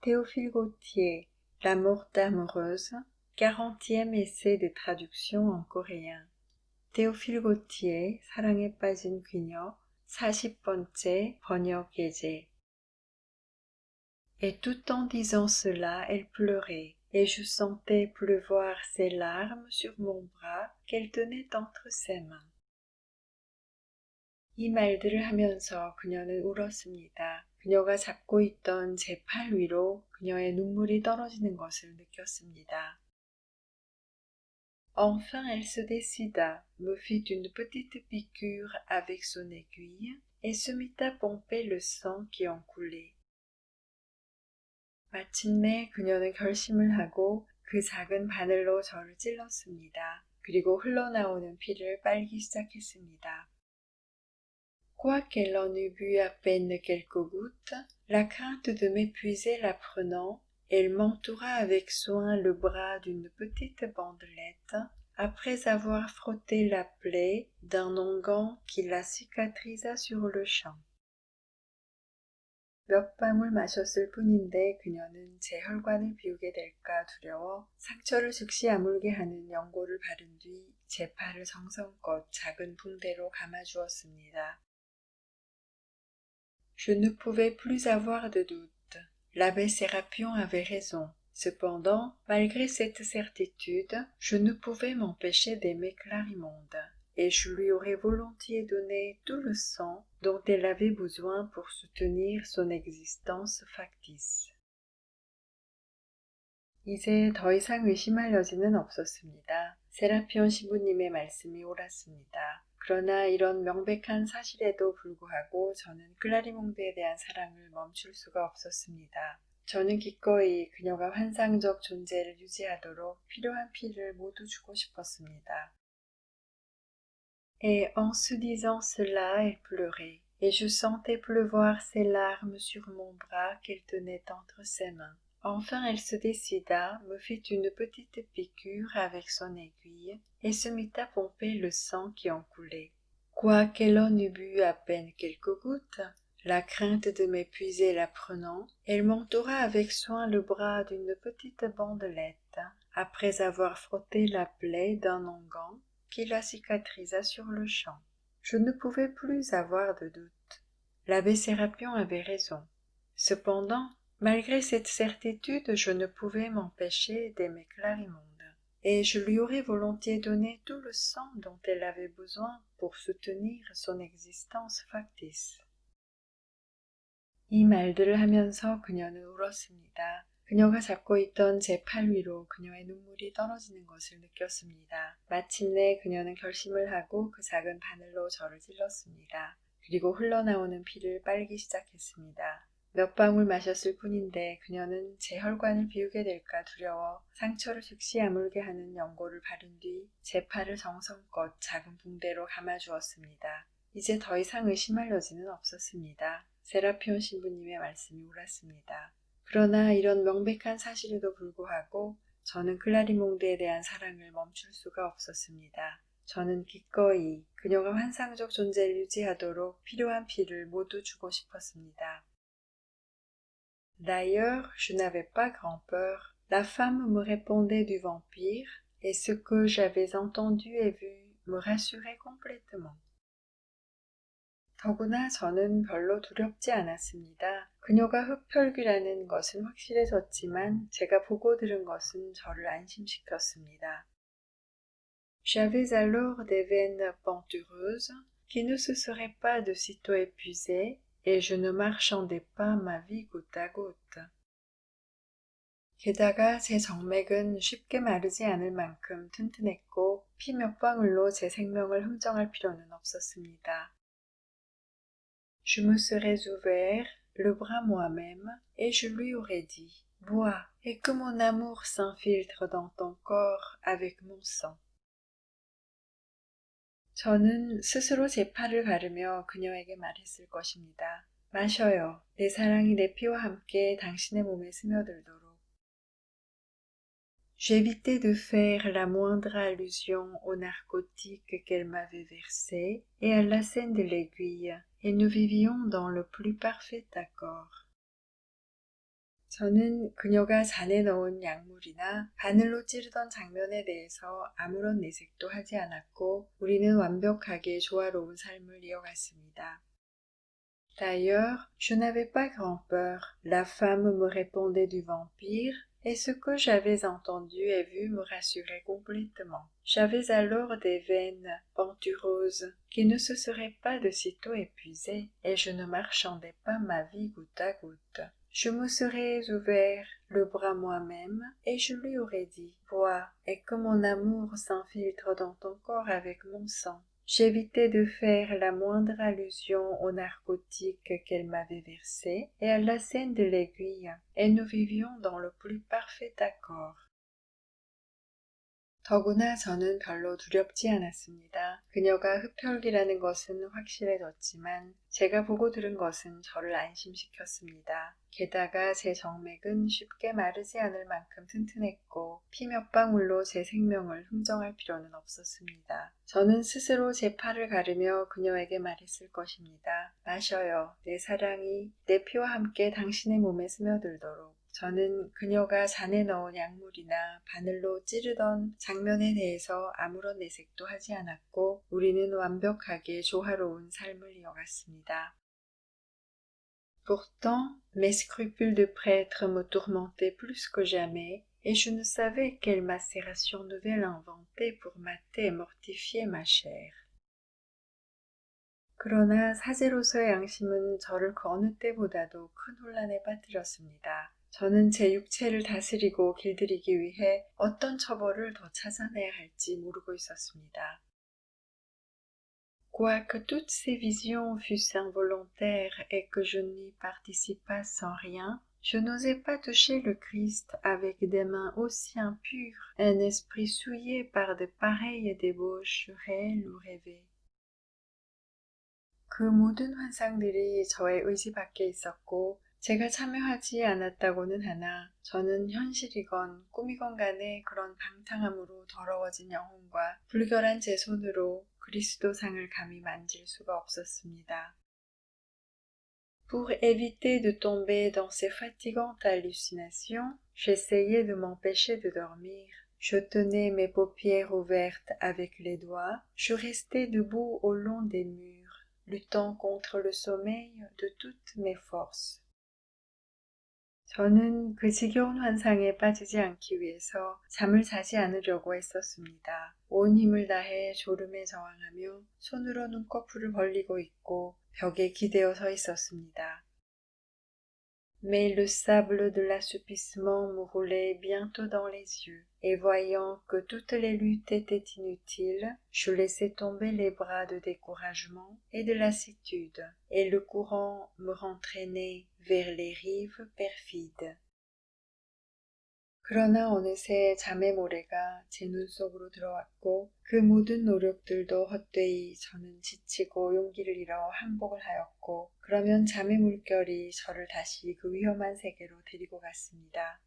Théophile Gautier, La morte amoureuse, 40e essai de traduction en coréen. Théophile Gautier, 사랑에 빠진 귀녀, 40번째 번역 예제. Et tout en disant cela, elle pleurait, et je sentais pleuvoir ses larmes sur mon bras qu'elle tenait entre ses mains. 이 말들을 하면서 그녀는 울었습니다. 그녀가 잡고 있던 제 팔 위로 그녀의 눈물이 떨어지는 것을 느꼈습니다. Enfin, elle se décida, me fit une petite piqûre avec son aiguille et se mit à pomper le sang qui en coulait. 마침내 그녀는 결심을 하고 그 작은 바늘로 저를 찔렀습니다. 그리고 흘러나오는 피를 빨기 시작했습니다. Quoiqu'elle en eût bu à peine quelques gouttes, la crainte de m'épuiser la prenant, elle m'entoura avec soin le bras d'une petite bandelette, après avoir frotté la plaie d'un onguent qui la cicatrisa sur le champ. 몇 방울 마셨을 뿐인데 그녀는 제 혈관을 비우게 될까 두려워 상처를 즉시 아물게 하는 연고를 바른 뒤 제 팔을 정성껏 작은 붕대로 감아주었습니다. Je ne pouvais plus avoir de doute. L'abbé Sérapion avait raison. Cependant, malgré cette certitude, je ne pouvais m'empêcher d'aimer Clarimonde, et je lui aurais volontiers donné tout le sang dont elle avait besoin pour soutenir son existence factice. 이제 더 이상 의심할 여지는 없었습니다. 세라피온 신부님의 말씀이 옳았습니다. 그러나 이런 명백한 사실에도 불구하고 저는 클라리몽드에 대한 사랑을 멈출 수가 없었습니다. 저는 기꺼이 그녀가 환상적 존재를 유지하도록 필요한 피를 모두 주고 싶었습니다. Et en se disant cela, elle pleurait, et je sentais pleuvoir ses larmes sur mon bras qu'elle tenait entre ses mains. Enfin, elle se décida, me fit une petite piqûre avec son aiguille et se mit à pomper le sang qui en coulait. Quoiqu'elle en eût bu à peine quelques gouttes, la crainte de m'épuiser la prenant, elle m'entoura avec soin le bras d'une petite bandelette, après avoir frotté la plaie d'un onguent qui la cicatrisa sur le champ. Je ne pouvais plus avoir de doute. L'abbé Sérapion avait raison. Cependant, malgré cette certitude, je ne pouvais m'empêcher d'aimer Clarimonde, et je lui aurais volontiers donné tout le sang dont elle avait besoin pour soutenir son existence factice. 이 말들을 하면서 그녀는 울었습니다. 그녀가 잡고 있던 제 팔 위로 그녀의 눈물이 떨어지는 것을 느꼈습니다. 마침내 그녀는 결심을 하고 그 작은 바늘로 저를 찔렀습니다. 그리고 흘러나오는 피를 빨기 시작했습니다. 몇 방울 마셨을 뿐인데 그녀는 제 혈관을 비우게 될까 두려워 상처를 즉시 아물게 하는 연고를 바른 뒤 제 팔을 정성껏 작은 붕대로 감아주었습니다. 이제 더 이상 의심할 여지는 없었습니다. 세라피온 신부님의 말씀이 옳았습니다. 그러나 이런 명백한 사실에도 불구하고 저는 클라리몽드에 대한 사랑을 멈출 수가 없었습니다. 저는 기꺼이 그녀가 환상적 존재를 유지하도록 필요한 피를 모두 주고 싶었습니다. D'ailleurs, je n'avais pas grand-peur. La femme me répondait du vampire, et ce que j'avais entendu et vu me rassurait complètement. 더구나 저는 별로 두렵지 않았습니다. 그녀가 흡혈귀라는 것은 확실해졌지만 제가 보고 들은 것은 저를 안심시켰습니다. J'avais alors des veines pentureuses qui ne se seraient pas de sitôt épuisées et je ne marchandais pas ma vie goutte à goutte. 게다가 제 정맥은 쉽게 마르지 않을 만큼 튼튼했고 피 몇 방울로 제 생명을 흥정할 필요는 없었습니다. Je me serais ouvert le bras moi-même et je lui aurais dit « Bois et que mon amour s'infiltre dans ton corps avec mon sang. » 저는 스스로 제 팔을 가르며 그녀에게 말했을 것입니다. 마셔요. 내 사랑이 내 피와 함께 당신의 몸에 스며들도록. J'évitais de faire la moindre allusion aux narcotiques qu'elle m'avait versés et à la scène de l'aiguille, et nous vivions dans le plus parfait accord. 저는 그녀가 잔에 넣은 약물이나 바늘로 찌르던 장면에 대해서 아무런 내색도 하지 않았고 우리는 완벽하게 조화로운 삶을 이어갔습니다. D'ailleurs, je n'avais pas grand-peur. La femme me répondait du vampire, et ce que j'avais entendu et vu me rassurait complètement. J'avais alors des veines pentureuses qui ne se seraient pas de sitôt épuisées, et je ne marchandais pas ma vie goutte à goutte. Je me serais ouvert le bras moi-même, et je lui aurais dit « Vois, et que mon amour s'infiltre dans ton corps avec mon sang. » J'évitais de faire la moindre allusion aux narcotiques qu'elle m'avait versés et à la scène de l'aiguille, et nous vivions dans le plus parfait accord. 더구나 저는 별로 두렵지 않았습니다. 그녀가 흡혈귀라는 것은 확실해졌지만 제가 보고 들은 것은 저를 안심시켰습니다. 게다가 제 정맥은 쉽게 마르지 않을 만큼 튼튼했고 피 몇 방울로 제 생명을 흥정할 필요는 없었습니다. 저는 스스로 제 팔을 가르며 그녀에게 말했을 것입니다. 마셔요. 내 사랑이 내 피와 함께 당신의 몸에 스며들도록. 저는 그녀가 잔에 넣은 약물이나 바늘로 찌르던 장면에 대해서 아무런 내색도 하지 않았고 우리는 완벽하게 조화로운 삶을 이어갔습니다. Pourtant, mes scrupules de prêtre me tourmentaient plus que jamais, et je ne savais quelle macération nouvelle inventer pour mater et mortifier ma chair. 그러나 사제로서의 양심은 저를 그 어느 때보다도 큰 혼란에 빠뜨렸습니다. 저는 제 육체를 다스리고 길들이기 위해 어떤 처벌을 더 찾아내야 할지 모르고 있었습니다. Quoique toutes ces visions fussent involontaires et que je n'y participasse sans rien, je n'osais pas toucher le Christ avec des mains aussi impures, un esprit souillé par de pareilles débauches réelles ou rêvées. 그 모든 환상들이 저의 의지 밖에 있었고 제가 참여하지 않았다고는 하나 저는 현실이건 꿈이건 간에 그런 방탕함으로 더러워진 영혼과 불결한 제 손으로 그리스도상을 감히 만질 수가 없었습니다. Pour éviter de tomber dans ces fatigantes hallucinations, j'essayais de m'empêcher de dormir. Je tenais mes paupières ouvertes avec les doigts, je restais debout au long des murs, luttant contre le sommeil de toutes mes forces. 저는 그 지겨운 환상에 빠지지 않기 위해서 잠을 자지 않으려고 했었습니다. 온 힘을 다해 졸음에 저항하며 손으로 눈꺼풀을 벌리고 있고 벽에 기대어 서 있었습니다. Mais le sable de l'assoupissement me roulait bientôt dans les yeux, et voyant que toutes les luttes étaient inutiles, je laissai tomber les bras de découragement et de lassitude, et le courant me rentraînait vers les rives perfides. 그러나 어느새 잠의 모래가 제 눈 속으로 들어왔고 그 모든 노력들도 헛되이 저는 지치고 용기를 잃어 항복을 하였고 그러면 잠의 물결이 저를 다시 그 위험한 세계로 데리고 갔습니다.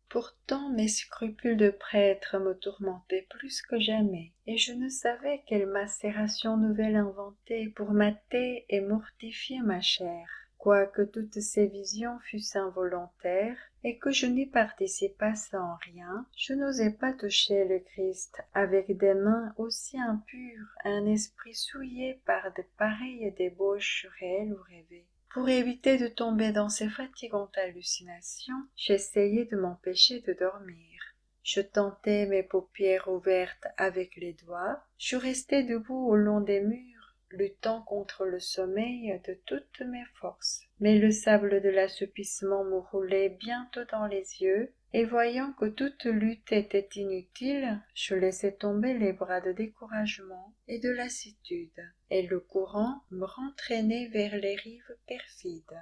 Pourtant mes scrupules de prêtre me tourmentaient plus que jamais, et je ne savais quelle macération nouvelle inventer pour mater et mortifier ma chair. Quoique toutes ces visions fussent involontaires et que je n'y participasse en rien, je n'osais pas toucher le Christ avec des mains aussi impures, un esprit souillé par de pareilles débauches réelles ou rêvées. Pour éviter de tomber dans ces fatigantes hallucinations, j'essayais de m'empêcher de dormir. Je tentais mes paupières ouvertes avec les doigts, je restais debout au long des murs, luttant contre le sommeil de toutes mes forces. Mais le sable de l'assoupissement me roulait bientôt dans les yeux, et voyant que toute lutte était inutile, je laissai tomber les bras de découragement et de lassitude, et le courant me rentraînait vers les rives perfides.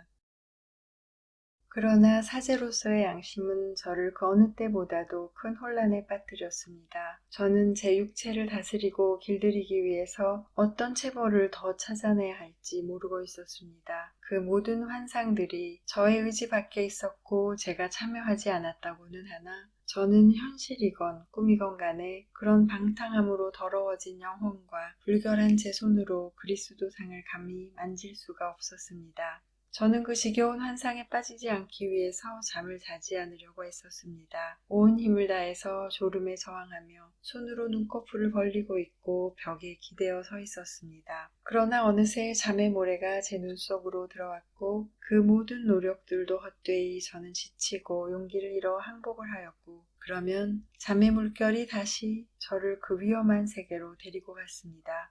그러나 사제로서의 양심은 저를 그 어느 때보다도 큰 혼란에 빠뜨렸습니다. 저는 제 육체를 다스리고 길들이기 위해서 어떤 체벌을 더 찾아내야 할지 모르고 있었습니다. 그 모든 환상들이 저의 의지 밖에 있었고 제가 참여하지 않았다고는 하나 저는 현실이건 꿈이건 간에 그런 방탕함으로 더러워진 영혼과 불결한 제 손으로 그리스도상을 감히 만질 수가 없었습니다. 저는 그 지겨운 환상에 빠지지 않기 위해서 잠을 자지 않으려고 했었습니다. 온 힘을 다해서 졸음에 저항하며 손으로 눈꺼풀을 벌리고 있고 벽에 기대어 서 있었습니다. 그러나 어느새 잠의 모래가 제 눈 속으로 들어왔고 그 모든 노력들도 헛되이 저는 지치고 용기를 잃어 항복을 하였고 그러면 잠의 물결이 다시 저를 그 위험한 세계로 데리고 갔습니다.